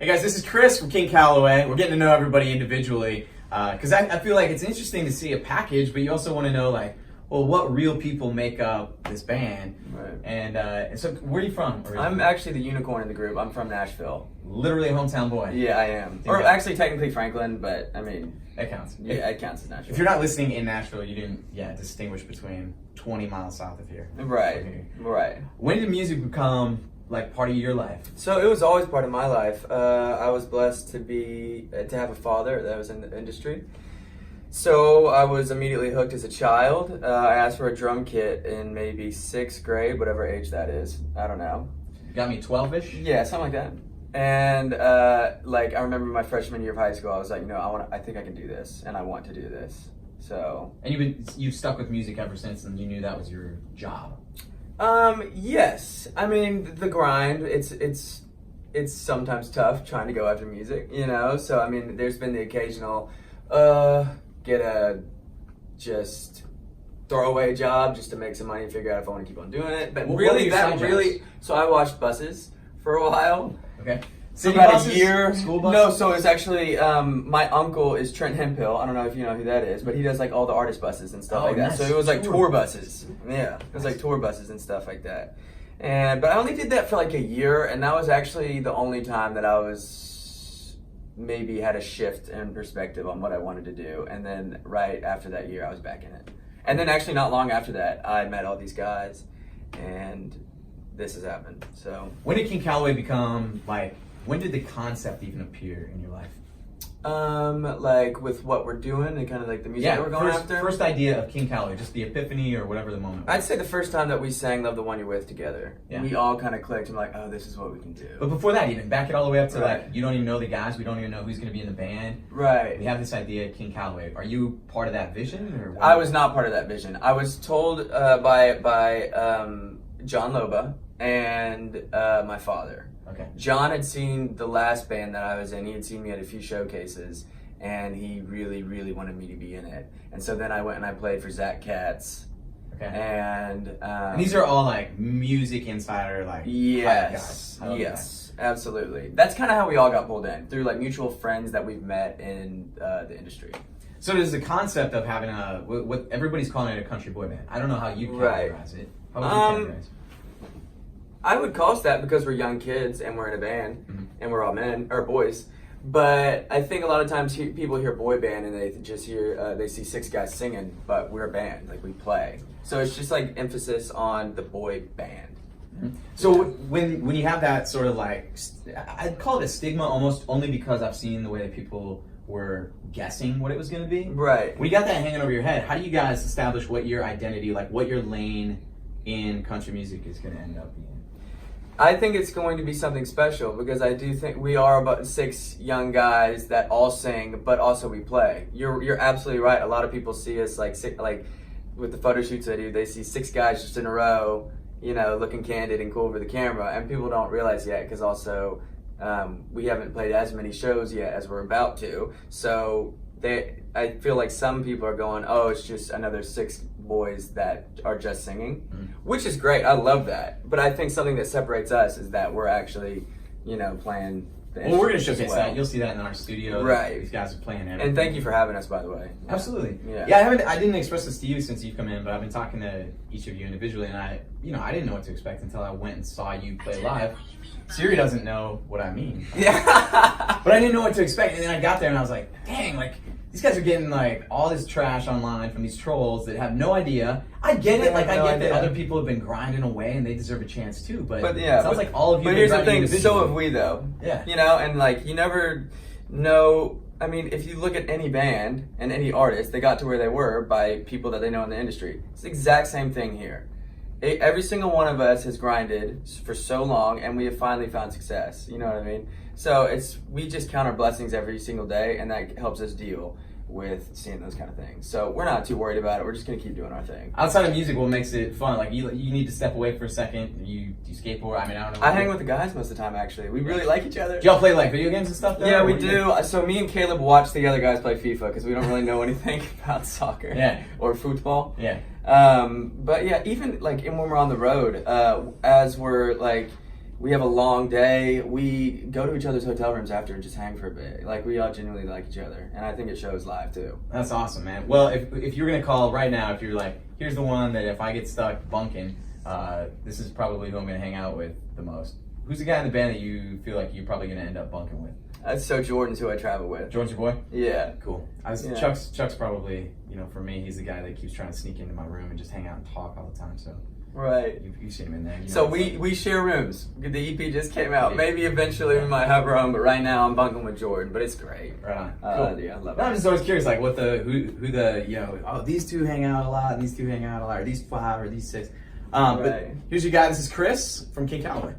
Hey guys, this is Chris from King Calaway. We're getting to know everybody individually because I feel like it's interesting to see a package, but you also want to know like, well, what real people make up this band. Right. And so, where are you from originally? I'm actually the unicorn in the group. I'm from Nashville. Literally a hometown boy. Yeah, I am. Or actually, technically Franklin, but I mean, that counts. Yeah, it counts as Nashville. If you're not listening in Nashville, you didn't distinguish between 20 miles south of here. Right. Right. When did music become like part of your life? So it was always part of my life. I was blessed to have a father that was in the industry. So I was immediately hooked as a child. I asked for a drum kit in maybe 6th grade, whatever age that is. I don't know. You got me 12-ish? Yeah, something like that. And I remember my freshman year of high school, I was like, I think I can do this, and I want to do this. So. And you've stuck with music ever since, and you knew that was your job. Yes. I mean, the grind, it's sometimes tough trying to go after music, So, I mean, there's been the occasional, get a just throwaway job just to make some money and figure out if I want to keep on doing it. But so I watched buses for a while. Okay. So about a year. School bus? No, so it's actually, my uncle is Trent Hempill. I don't know if you know who that is, but he does like all the artist buses and stuff like that. Nice. So it was like tour buses. Yeah, it was like tour buses and stuff like that. But I only did that for like a year, and that was actually the only time that I was maybe had a shift in perspective on what I wanted to do. And then right after that year, I was back in it. And then actually not long after that, I met all these guys, and this has happened. So when did King Calaway become like? When did the concept even appear in your life? Like with what we're doing and kind of like the music that we're going after? First idea of King Calaway, just the epiphany or whatever the moment was. I'd say the first time that we sang Love the One You're With together. Yeah. We all kind of clicked and like, oh, this is what we can do. But before that even, back it all the way up to like, you don't even know the guys, we don't even know who's going to be in the band. Right. We have this idea, King Calaway. Are you part of that vision? Or what? I was not part of that vision. I was told by John Loba and my father. Okay. John had seen the last band that I was in. He had seen me at a few showcases, and he really, really wanted me to be in it. And so then I went and I played for Zach Katz. Okay. And these are all like music insider, like yes, guys. Yes, absolutely. That's kind of how we all got pulled in through like mutual friends that we've met in the industry. So there's the concept of having what everybody's calling it a country boy band. I don't know how you categorize it. How would you categorize it? I would call us that because we're young kids and we're in a band and we're all men or boys. But I think a lot of times people hear boy band and they just hear they see 6 guys singing, but we're a band, like we play. So it's just like emphasis on the boy band. So when you have that sort of like, I'd call it a stigma almost only because I've seen the way that people were guessing what it was going to be. Right. When you got that hanging over your head, how do you guys establish what your identity, like what your lane in country music is going to end up being? I think it's going to be something special because I do think we are about 6 young guys that all sing, but also we play. You're absolutely right. A lot of people see us like with the photo shoots I do, they see 6 guys just in a row, looking candid and cool for the camera, and people don't realize yet because also we haven't played as many shows yet as we're about to. So I feel like some people are going, oh, it's just another 6 boys that are just singing, which is great. I love that. But I think something that separates us is that we're actually, playing the Well, we're going to showcase that. You'll see that in our studio. Right. These guys are playing everything. And thank you for having us, by the way. Absolutely. Yeah. I didn't express this to you since you've come in, but I've been talking to each of you individually, and I didn't know what to expect until I went and saw you play live. Siri doesn't know what I mean. Yeah. But I didn't know what to expect, and then I got there and I was like, dang, like, these guys are getting like all this trash online from these trolls that have no idea. I get it, I get that other people have been grinding away and they deserve a chance too. But yeah, it sounds like all of you. But here's the thing, so have we though. Yeah. And like you never know. I mean, if you look at any band and any artist, they got to where they were by people that they know in the industry. It's the exact same thing here. Every single one of us has grinded for so long, and we have finally found success. You know what I mean? So we just count our blessings every single day, and that helps us deal with seeing those kind of things. So we're not too worried about it. We're just gonna keep doing our thing. Outside of music, what makes it fun? Like you need to step away for a second. You skateboard. I mean, I don't know. I hang with the guys most of the time. Actually, we really like each other. Do y'all play like video games and stuff? Yeah, we do. So me and Caleb watch the other guys play FIFA because we don't really know anything about soccer. Or football. Yeah. But yeah, even like when we're on the road, as we're like we have a long day. We go to each other's hotel rooms after and just hang for a bit. Like, we all genuinely like each other, and I think it shows live too. That's awesome, man. Well, if you were gonna call right now, if you're like, here's the one that if I get stuck bunking, this is probably who I'm gonna hang out with the most. Who's the guy in the band that you feel like you're probably gonna end up bunking with? So Jordan's who I travel with. Jordan's your boy? Yeah. Cool. Chuck's probably, for me, he's the guy that keeps trying to sneak into my room and just hang out and talk all the time. So right. You've seen him in there. So we share rooms. The EP just came out. Maybe eventually we might have our own, but right now I'm bunking with Jordan. But it's great. Right on. Cool. Yeah, I love No, it. I'm just always curious, like who the these two hang out a lot, and these two hang out a lot, or these 5 or these 6. But here's your guy. This is Chris from King Calaway.